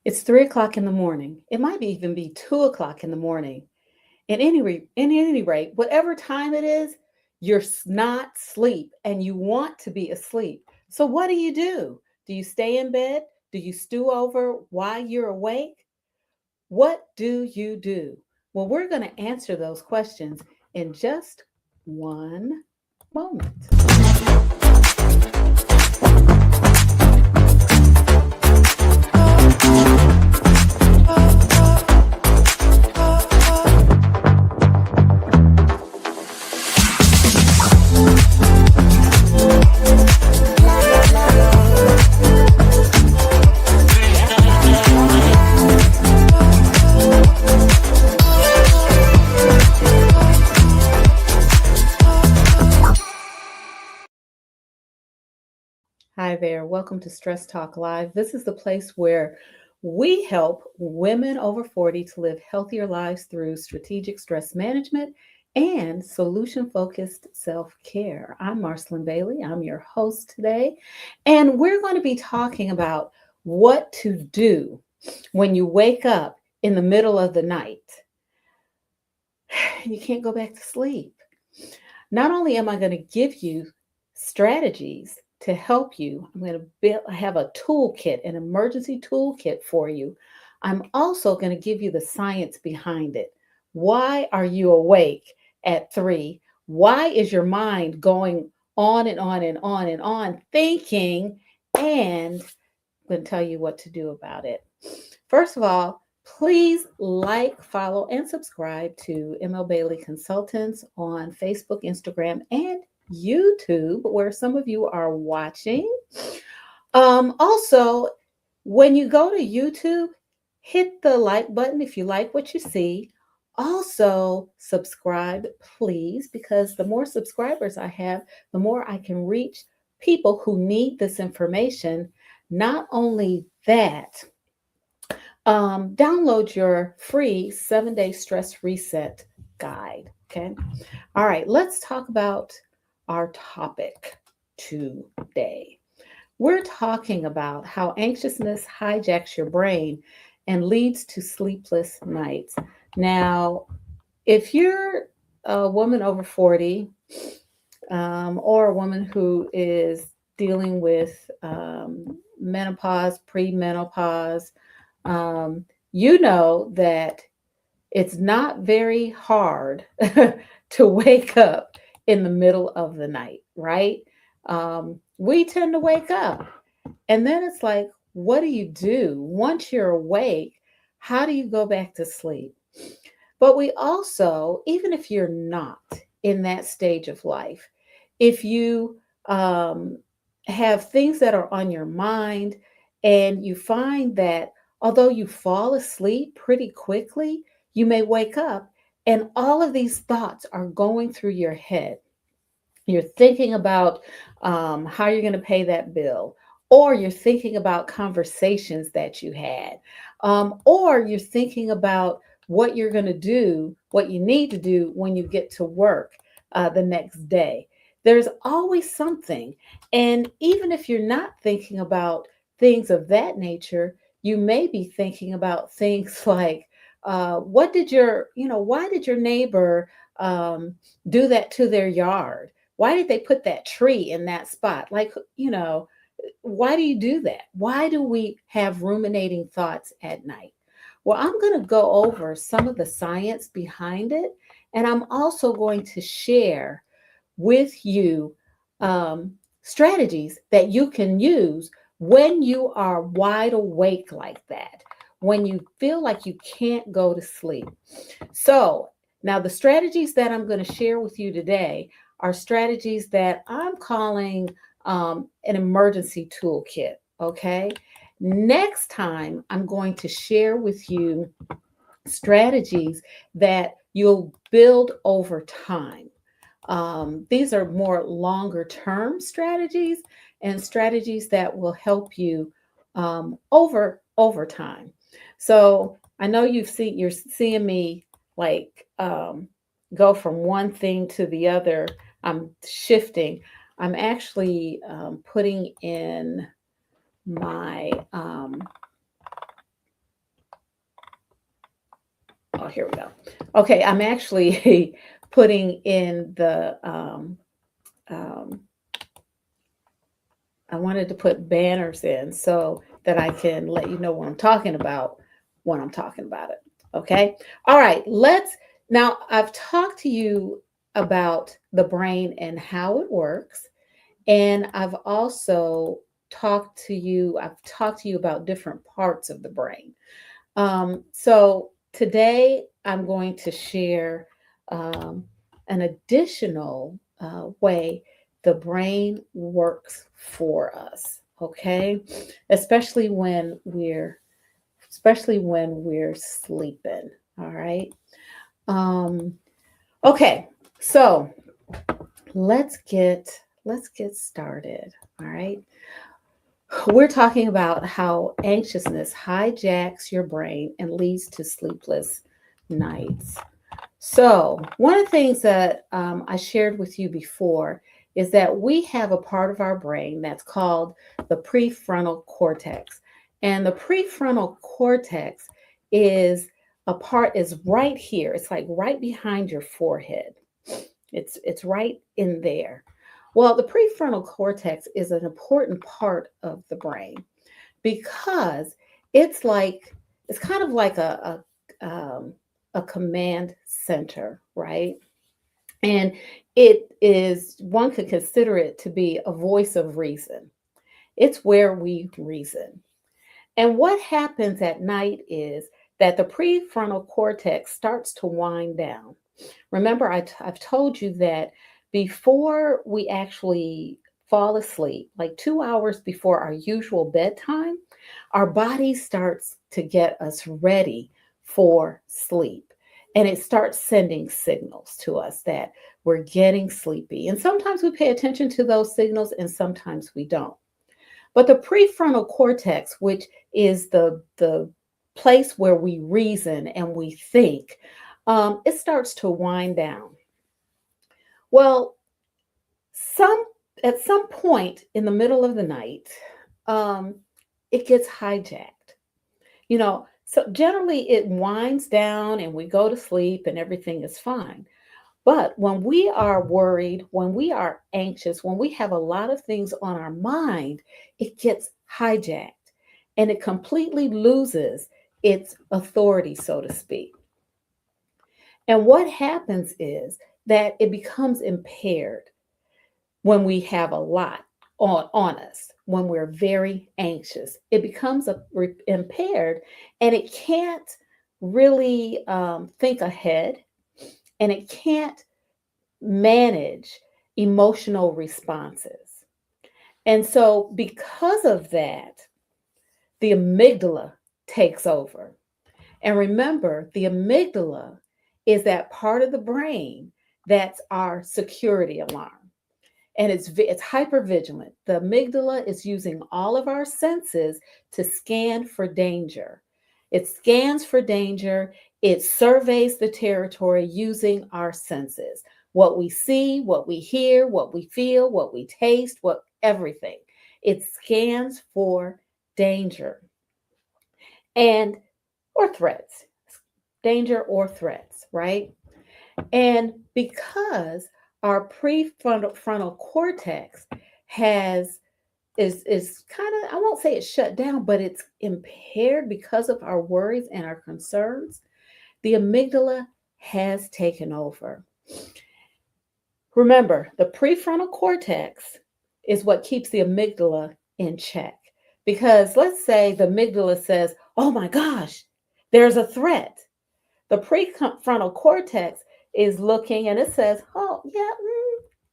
It's 3 o'clock in the morning. It might even be 2 o'clock in the morning. In any rate, whatever time it is, you're not asleep and you want to be asleep. So what do? Do you stay in bed? Do you stew over while you're awake? What do you do? Well, we're going to answer those questions in just one moment. Hi there. Welcome to Stress Talk Live. This is the place where we help women over 40 to live healthier lives through strategic stress management and solution focused self care. I'm Marcyline Bailey. I'm your host today. And we're going to be talking about what to do when you wake up in the middle of the night. You can't go back to sleep. Not only am I going to give you strategies to help you, I'm going to have a toolkit, an emergency toolkit for you. I'm also going to give you the science behind it. Why are you awake at 3? Why is your mind going on and on and on and on thinking? And I'm going to tell you what to do about it. First of all, please like, follow, and subscribe to ML Bailey Consultants on Facebook, Instagram, and YouTube, where some of you are watching. Also, when you go to YouTube, hit the like button if you like what you see. Also, subscribe, please, because the more subscribers I have, the more I can reach people who need this information. Not only that, download your free 7-day stress reset guide. Okay. All right. Let's talk about our topic today. We're talking about how anxiousness hijacks your brain and leads to sleepless nights. Now, if you're a woman over 40 or a woman who is dealing with menopause, premenopause, you know that it's not very hard to wake up in the middle of the night, right? We tend to wake up and then it's like, what do you do once you're awake? How do you go back to sleep? But we also, even if you're not in that stage of life, if you have things that are on your mind and you find that although you fall asleep pretty quickly, you may wake up and all of these thoughts are going through your head. You're thinking about how you're going to pay that bill, or you're thinking about conversations that you had, or you're thinking about what you're going to do, what you need to do when you get to work the next day. There's always something. And even if you're not thinking about things of that nature, you may be thinking about things like, why did your neighbor do that to their yard? Why did they put that tree in that spot? Why do you do that? Why do we have ruminating thoughts at night? Well, I'm going to go over some of the science behind it, and I'm also going to share with you strategies that you can use when you are wide awake like that, when you feel like you can't go to sleep. So, now the strategies that I'm going to share with you today are strategies that I'm calling an emergency toolkit. Okay. Next time, I'm going to share with you strategies that you'll build over time. These are more longer term strategies and strategies that will help you over time. So I know you're seeing me like go from one thing to the other. I'm shifting. I'm actually putting in my Oh, here we go. Okay, I'm actually putting in the, I wanted to put banners in so that I can let you know what I'm talking about when I'm talking about it. Okay. All right. Now I've talked to you about the brain and how it works. And I've talked to you about different parts of the brain. So today I'm going to share um, an additional way the brain works for us. Okay, especially when we're sleeping. All right. Um, okay. So let's get started. All right. We're talking about how anxiousness hijacks your brain and leads to sleepless nights. So, one of the things that I shared with you before is that we have a part of our brain that's called the prefrontal cortex. And the prefrontal cortex is is right here. It's like right behind your forehead. It's right in there. Well, the prefrontal cortex is an important part of the brain because it's like it's kind of like a command center, right? And it is one could consider it to be a voice of reason. It's where we reason. And what happens at night is that the prefrontal cortex starts to wind down. Remember, I've told you that before we actually fall asleep, like 2 hours before our usual bedtime, our body starts to get us ready for sleep. And it starts sending signals to us that we're getting sleepy. And sometimes we pay attention to those signals and sometimes we don't. But the prefrontal cortex, which is the place where we reason and we think, it starts to wind down. Well, some at some point in the middle of the night, um, it gets hijacked. So generally it winds down and we go to sleep and everything is fine. But when we are worried, when we are anxious, when we have a lot of things on our mind, it gets hijacked and it completely loses its authority, so to speak. And what happens is that it becomes impaired when we have a lot on us, when we're very anxious. It becomes impaired and it can't really think ahead and it can't manage emotional responses. And so, because of that, the amygdala takes over. And remember, the amygdala is that part of the brain that's our security alarm. And it's hyper vigilant. The amygdala is using all of our senses to scan for danger. It scans for danger. It surveys the territory using our senses. What we see, what we hear, what we feel, what we taste, what everything. It scans for danger and or threats. Danger or threats, right? And because our prefrontal cortex has is kind of, I won't say it's shut down, but it's impaired because of our worries and our concerns, the amygdala has taken over. Remember, the prefrontal cortex is what keeps the amygdala in check. Because let's say the amygdala says, "Oh my gosh, there's a threat." The prefrontal cortex is looking and it says, "Oh, yeah,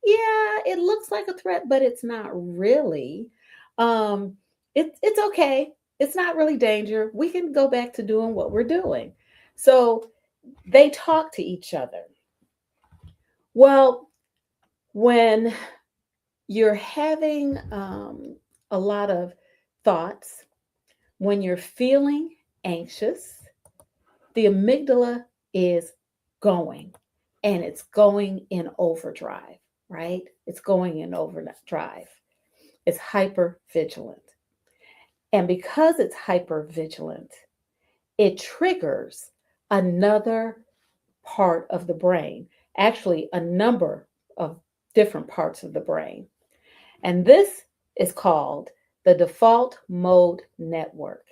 yeah, it looks like a threat, but it's not really. It's okay. It's not really danger. We can go back to doing what we're doing." So they talk to each other. Well, when you're having a lot of thoughts, when you're feeling anxious, the amygdala is going and it's going in overdrive, right? It's going in overdrive. It's hyper vigilant. And because it's hyper vigilant, it triggers another part of the brain, actually, a number of different parts of the brain. And this is called the default mode network.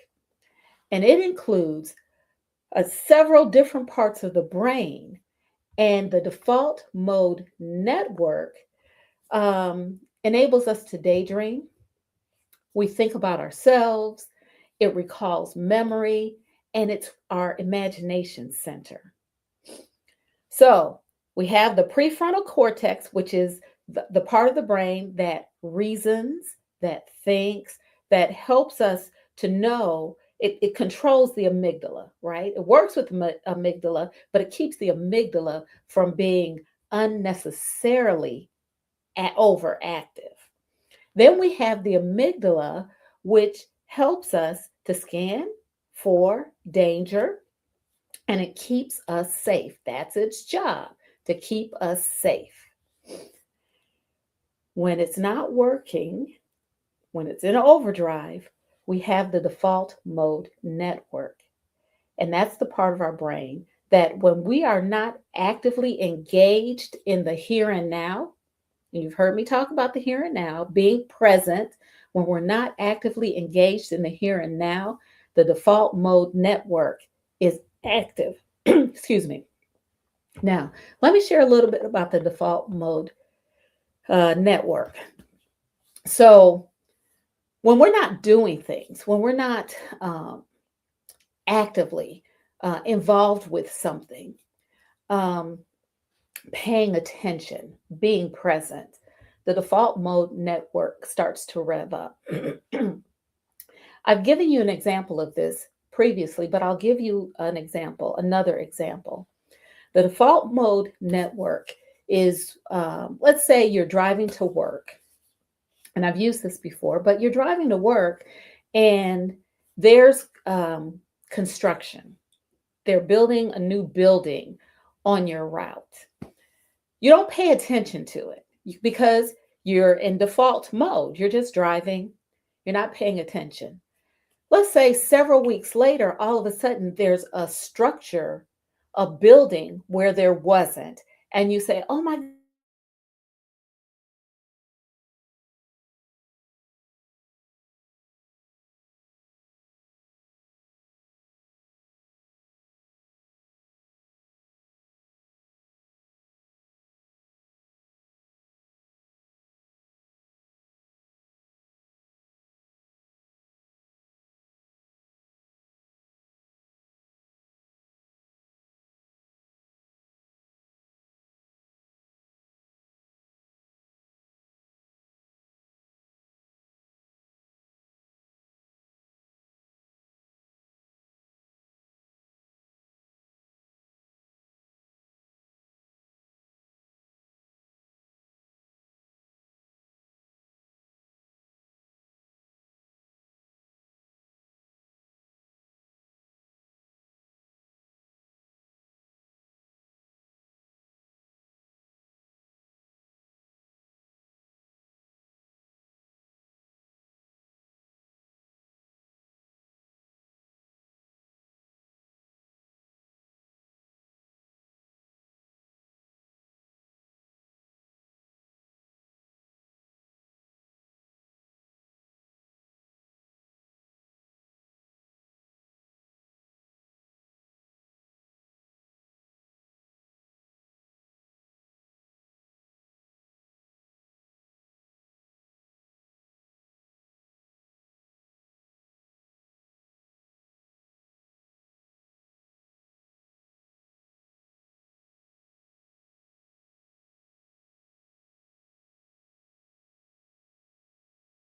And it includes several different parts of the brain. And the default mode network enables us to daydream. We think about ourselves, it recalls memory, and it's our imagination center. So we have the prefrontal cortex, which is the part of the brain that reasons, that thinks, that helps us to know. It controls the amygdala, right? It works with the amygdala, but it keeps the amygdala from being unnecessarily overactive. Then we have the amygdala, which helps us to scan for danger, and it keeps us safe. That's its job, to keep us safe. When it's not working, when it's in overdrive, we have the default mode network. And that's the part of our brain that when we are not actively engaged in the here and now, and you've heard me talk about the here and now, being present, when we're not actively engaged in the here and now, the default mode network is active. Excuse me. Now, let me share a little bit about the default mode network. So, when we're not doing things, when we're not actively involved with something, um, paying attention, being present, the default mode network starts to rev up. I've given you an example of this previously, but I'll give you another example. The default mode network is, let's say you're driving to work, and I've used this before, but you're driving to work and there's construction. They're building a new building on your route. You don't pay attention to it because you're in default mode. You're just driving. You're not paying attention. Let's say several weeks later, all of a sudden there's a structure, a building where there wasn't. And you say, oh my